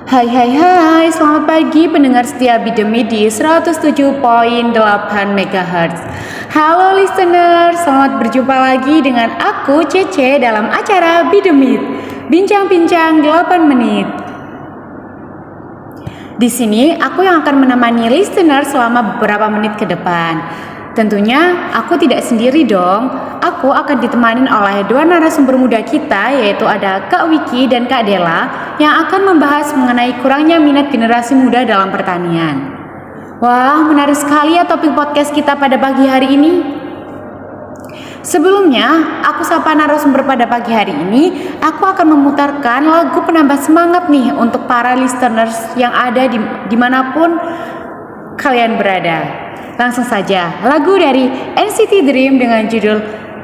Hai, selamat pagi pendengar setia Bidemi di 107,8 MHz. Halo listener, selamat berjumpa lagi dengan aku Cece dalam acara Bidemit, bincang-bincang 8 menit. Di sini aku yang akan menemani listener selama beberapa menit ke depan. Tentunya aku tidak sendiri dong. Aku akan ditemani oleh dua narasumber muda kita, yaitu ada Kak Wiki dan Kak Dela, yang akan membahas mengenai kurangnya minat generasi muda dalam pertanian. Wah, menarik sekali ya topik podcast kita pada pagi hari ini. Sebelumnya, aku sapa narasumber pada pagi hari ini. Aku akan memutarkan lagu penambah semangat nih untuk para listeners yang ada dimanapun kalian berada. Langsung saja, lagu dari NCT Dream dengan judul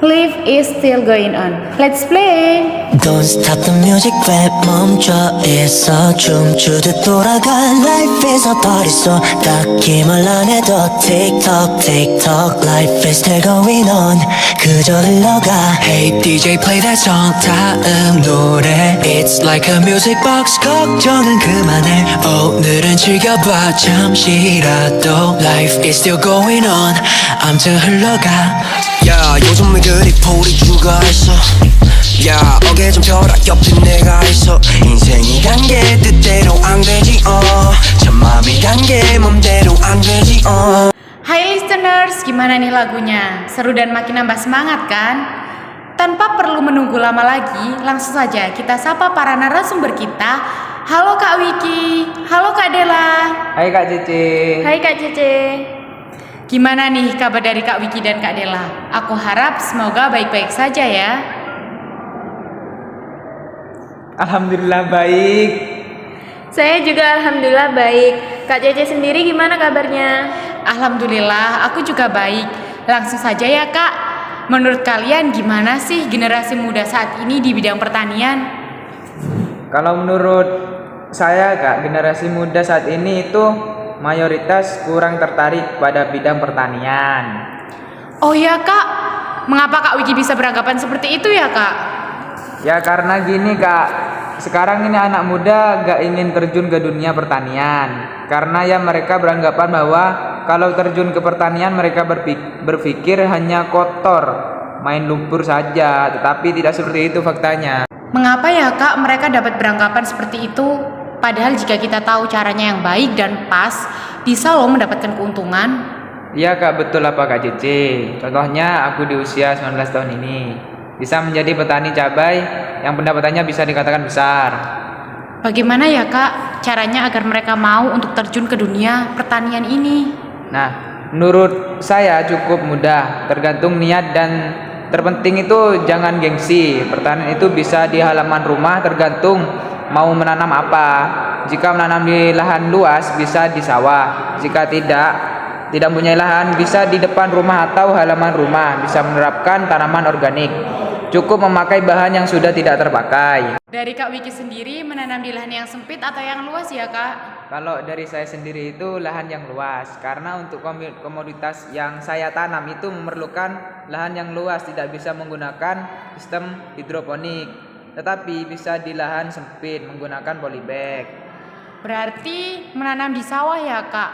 Life is Still Going On. Let's play! Don't stop the music 왜 멈춰 있어 춤추듯 돌아가 Life is a party so 딱히 말 안 해도 Tick tock Life is still going on 그저 흘러가 Hey DJ play that song 다음 노래 It's like a music box 걱정은 그만해 오늘은 즐겨봐 잠시라도 Life is still going on 아무튼 흘러가 야 요즘 왜 그리 볼이 죽어있어 야 어깨 좀 펴라 옆에 내가 있어 인생이란 게 뜻대로 안 되지 참 마음이란 게 맘대로 안 되지 Hai listeners, gimana nih lagunya? Seru dan makin nambah semangat kan? Tanpa perlu menunggu lama lagi, langsung saja kita sapa para narasumber kita. Halo Kak Wiki, halo Kak Dela. Hai Kak Cece. Hai Kak Cece. Gimana nih kabar dari Kak Wiki dan Kak Dela? Aku harap semoga baik-baik saja ya. Alhamdulillah baik. Saya juga alhamdulillah baik. Kak Cece sendiri gimana kabarnya? Alhamdulillah, aku juga baik. Langsung saja ya Kak. Menurut kalian gimana sih generasi muda saat ini di bidang pertanian? Kalau menurut saya Kak, generasi muda saat ini itu mayoritas kurang tertarik pada bidang pertanian. Oh ya Kak, mengapa Kak Wiki bisa beranggapan seperti itu ya Kak? Ya karena gini Kak, sekarang ini anak muda gak ingin terjun ke dunia pertanian. Karena ya mereka beranggapan bahwa kalau terjun ke pertanian mereka berpikir hanya kotor, main lumpur saja. Tetapi tidak seperti itu faktanya. Mengapa ya Kak mereka dapat beranggapan seperti itu? Padahal jika kita tahu caranya yang baik dan pas, bisa loh mendapatkan keuntungan. Iya Kak, betul apa Kak Cici. Contohnya aku di usia 19 tahun ini bisa menjadi petani cabai yang pendapatannya bisa dikatakan besar. Bagaimana ya Kak caranya agar mereka mau untuk terjun ke dunia pertanian ini? Nah, menurut saya cukup mudah, tergantung niat dan terpenting itu jangan gengsi. Pertanian itu bisa di halaman rumah tergantung mau menanam apa. Jika menanam di lahan luas bisa di sawah. Jika tidak punya lahan bisa di depan rumah atau halaman rumah. Bisa menerapkan tanaman organik. Cukup memakai bahan yang sudah tidak terpakai. Dari Kak Wiki sendiri menanam di lahan yang sempit atau yang luas ya Kak? Kalau dari saya sendiri itu lahan yang luas. Karena untuk komoditas yang saya tanam itu memerlukan lahan yang luas. Tidak bisa menggunakan sistem hidroponik, tetapi bisa di lahan sempit menggunakan polybag. Berarti menanam di sawah ya Kak?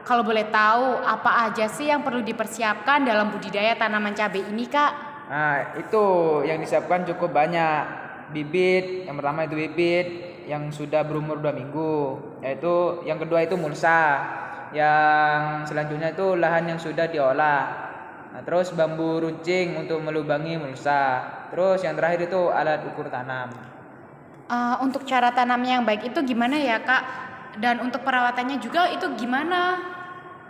Kalau boleh tahu apa aja sih yang perlu dipersiapkan dalam budidaya tanaman cabai ini Kak? Nah itu yang disiapkan cukup banyak. Bibit, yang pertama itu bibit yang sudah berumur 2 minggu. Yaitu yang kedua itu mulsa. Yang selanjutnya itu lahan yang sudah diolah. Nah, terus bambu runcing untuk melubangi mulsa. Terus yang terakhir itu alat ukur tanam. Untuk cara tanamnya yang baik itu gimana ya Kak? Dan untuk perawatannya juga itu gimana?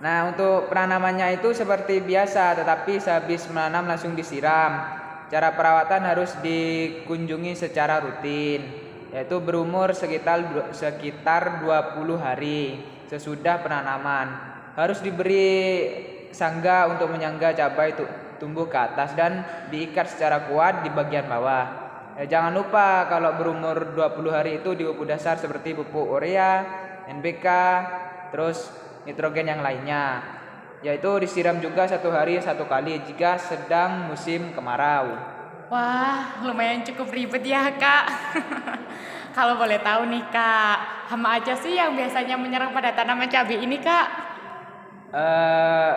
Nah untuk penanamannya itu seperti biasa, tetapi sehabis menanam langsung disiram. Cara perawatan harus dikunjungi secara rutin, yaitu berumur sekitar 20 hari sesudah penanaman. Harus diberi sangga untuk menyangga cabai tumbuh ke atas dan diikat secara kuat di bagian bawah. Jangan lupa kalau berumur 20 hari itu di pupuk dasar seperti pupuk urea, NPK, terus nitrogen yang lainnya, yaitu disiram juga 1 hari 1 kali jika sedang musim kemarau. Wah, lumayan cukup ribet ya Kak. Kalau boleh tahu nih Kak, hama aja sih yang biasanya menyerang pada tanaman cabai ini Kak? Eh,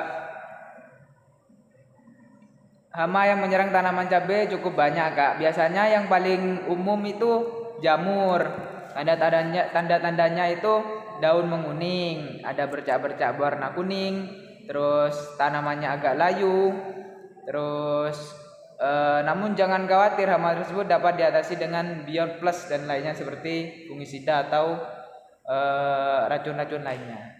Hama yang menyerang tanaman cabai cukup banyak Kak. Biasanya yang paling umum itu jamur. Tanda-tandanya itu daun menguning, ada bercak-bercak warna kuning, terus tanamannya agak layu, terus namun jangan khawatir, hama tersebut dapat diatasi dengan Beyond Plus dan lainnya seperti fungisida atau racun-racun lainnya.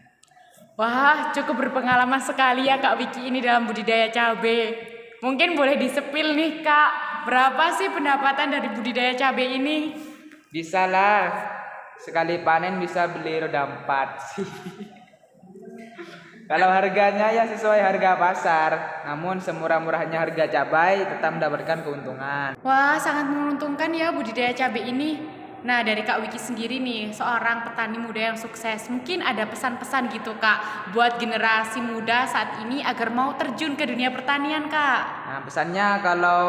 Wah, cukup berpengalaman sekali ya Kak Wiki ini dalam budidaya cabai. Mungkin boleh disepil nih Kak, berapa sih pendapatan dari budidaya cabai ini? Bisa lah, sekali panen bisa beli roda 4 sih. Kalau harganya ya sesuai harga pasar, namun semurah-murahnya harga cabai tetap mendapatkan keuntungan. Wah, sangat menguntungkan ya budidaya cabai ini. Nah, dari Kak Wiki sendiri nih, seorang petani muda yang sukses, mungkin ada pesan-pesan gitu Kak, buat generasi muda saat ini agar mau terjun ke dunia pertanian Kak. Nah, pesannya kalau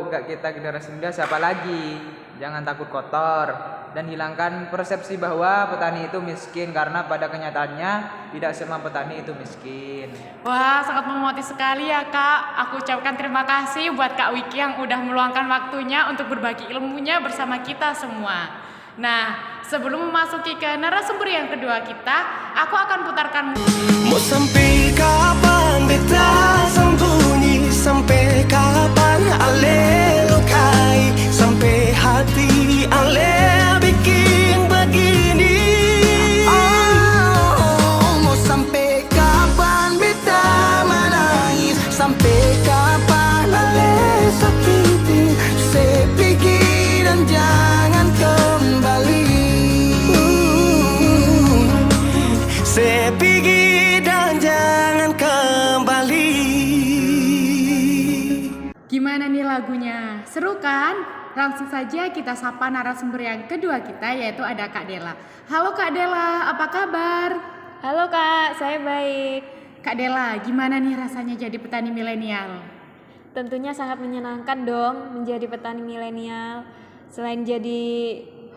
nggak kita generasi muda siapa lagi? Jangan takut kotor dan hilangkan persepsi bahwa petani itu miskin, karena pada kenyataannya tidak semua petani itu miskin. Wah, sangat memotivasi sekali ya Kak. Aku ucapkan terima kasih buat Kak Wiki yang udah meluangkan waktunya untuk berbagi ilmunya bersama kita semua. Nah, sebelum memasuki ke narasumber yang kedua kita, aku akan putarkan Mau sampai kapan beta sembunyi, sampai kapan ale lukai, sampai hati ale bikin begini. Oh, mau sampai kapan beta menangis, sampai kapan ale sakiti, saya pergi dan jangan kembali. Saya pergi dan jangan kembali. gimana nih lagunya? Seru kan? Langsung saja kita sapa narasumber yang kedua kita, yaitu ada Kak Dela. Halo Kak Dela, apa kabar? Halo Kak, saya baik. Kak Dela, gimana nih rasanya jadi petani milenial? Tentunya sangat menyenangkan dong menjadi petani milenial. Selain jadi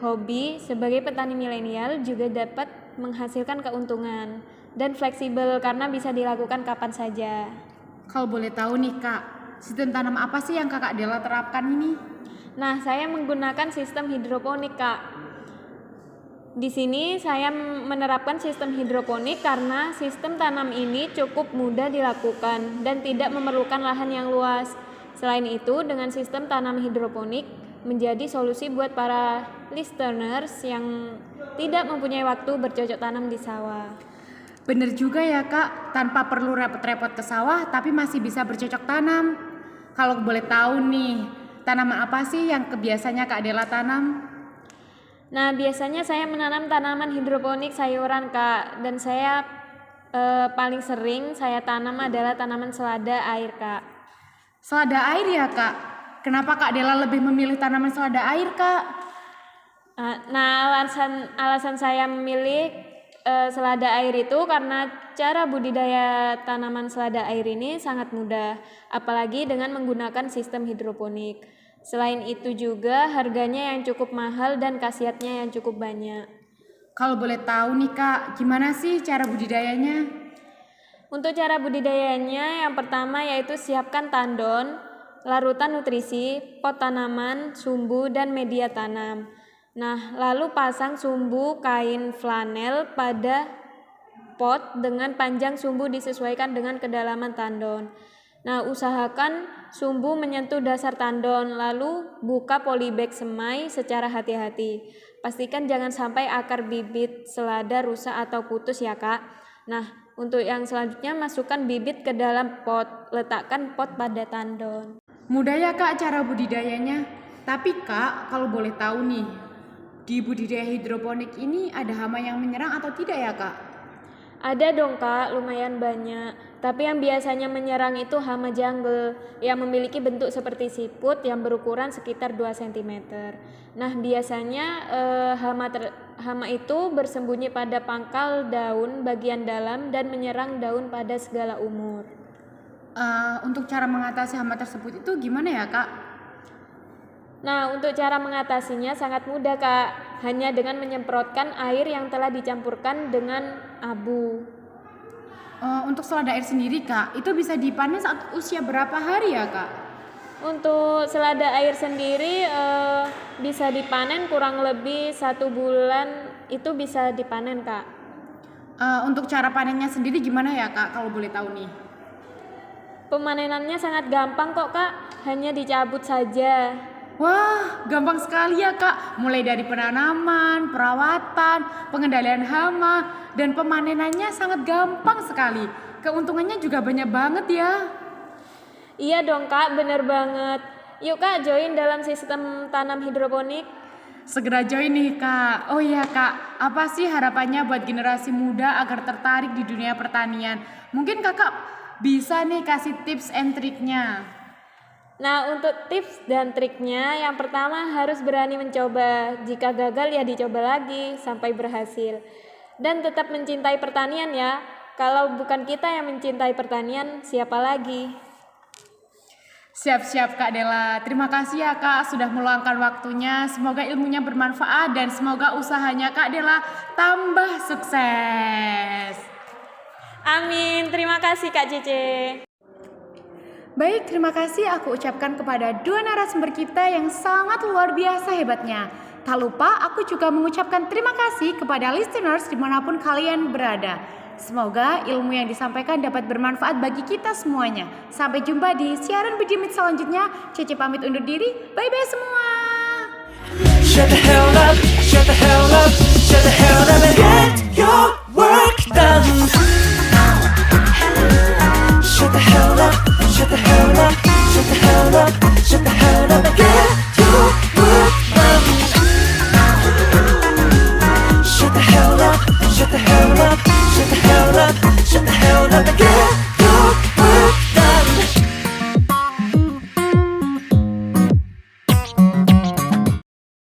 hobi, sebagai petani milenial juga dapat menghasilkan keuntungan dan fleksibel karena bisa dilakukan kapan saja. Kalau boleh tahu nih Kak, sistem tanam apa sih yang Kakak Dela terapkan ini? Nah, saya menggunakan sistem hidroponik, Kak. Di sini saya menerapkan sistem hidroponik karena sistem tanam ini cukup mudah dilakukan dan tidak memerlukan lahan yang luas. Selain itu, dengan sistem tanam hidroponik menjadi solusi buat para listeners yang tidak mempunyai waktu bercocok tanam di sawah. Bener juga ya Kak, tanpa perlu repot-repot ke sawah tapi masih bisa bercocok tanam. Kalau boleh tahu nih, tanaman apa sih yang biasanya Kak Dela tanam? Nah, biasanya saya menanam tanaman hidroponik sayuran, Kak. Dan saya paling sering saya tanam adalah tanaman selada air, Kak. Selada air ya Kak? Kenapa Kak Dela lebih memilih tanaman selada air Kak? Nah, alasan saya memilih selada air itu karena cara budidaya tanaman selada air ini sangat mudah, apalagi dengan menggunakan sistem hidroponik. Selain itu juga harganya yang cukup mahal dan khasiatnya yang cukup banyak. Kalau boleh tahu nih Kak, gimana sih cara budidayanya? Untuk cara budidayanya yang pertama yaitu siapkan tandon, larutan nutrisi, pot tanaman, sumbu, dan media tanam. Nah, lalu pasang sumbu kain flanel pada pot dengan panjang sumbu disesuaikan dengan kedalaman tandon. Nah, usahakan sumbu menyentuh dasar tandon, lalu buka polybag semai secara hati-hati. Pastikan jangan sampai akar bibit selada rusak atau putus ya Kak. Nah, untuk yang selanjutnya masukkan bibit ke dalam pot, letakkan pot pada tandon. Mudah ya Kak cara budidayanya. Tapi Kak, kalau boleh tahu nih, di budidaya hidroponik ini ada hama yang menyerang atau tidak ya Kak? Ada dong Kak, lumayan banyak. Tapi yang biasanya menyerang itu hama jungle yang memiliki bentuk seperti siput yang berukuran sekitar 2 cm. Nah, biasanya hama itu bersembunyi pada pangkal daun bagian dalam dan menyerang daun pada segala umur. Untuk cara mengatasi hama tersebut itu gimana ya Kak? Nah, untuk cara mengatasinya sangat mudah Kak. hanya dengan menyemprotkan air yang telah dicampurkan dengan abu. Untuk selada air sendiri Kak, itu bisa dipanen saat usia berapa hari ya Kak? Untuk selada air sendiri bisa dipanen kurang lebih 1 bulan itu bisa dipanen Kak. Untuk cara panennya sendiri gimana ya Kak, kalau boleh tahu nih? Pemanenannya sangat gampang kok Kak, hanya dicabut saja. Wah, gampang sekali ya Kak. Mulai dari penanaman, perawatan, pengendalian hama, dan pemanenannya sangat gampang sekali. Keuntungannya juga banyak banget ya. Iya dong Kak, bener banget. Yuk Kak, join dalam sistem tanam hidroponik. Segera join nih Kak. Oh iya Kak, apa sih harapannya buat generasi muda agar tertarik di dunia pertanian? Mungkin Kakak bisa nih kasih tips and triknya. Nah, untuk tips dan triknya, yang pertama harus berani mencoba. Jika gagal ya dicoba lagi sampai berhasil. Dan tetap mencintai pertanian ya. Kalau bukan kita yang mencintai pertanian, siapa lagi? Siap-siap Kak Dela. Terima kasih ya Kak sudah meluangkan waktunya. Semoga ilmunya bermanfaat dan semoga usahanya Kak Dela tambah sukses. Amin. Terima kasih Kak Cece. Baik, terima kasih aku ucapkan kepada dua narasumber kita yang sangat luar biasa hebatnya. Tak lupa aku juga mengucapkan terima kasih kepada listeners dimanapun kalian berada. Semoga ilmu yang disampaikan dapat bermanfaat bagi kita semuanya. Sampai jumpa di siaran Bidimit selanjutnya. Cece pamit undur diri. Bye-bye semua. Shut the hell up, shut the hell up.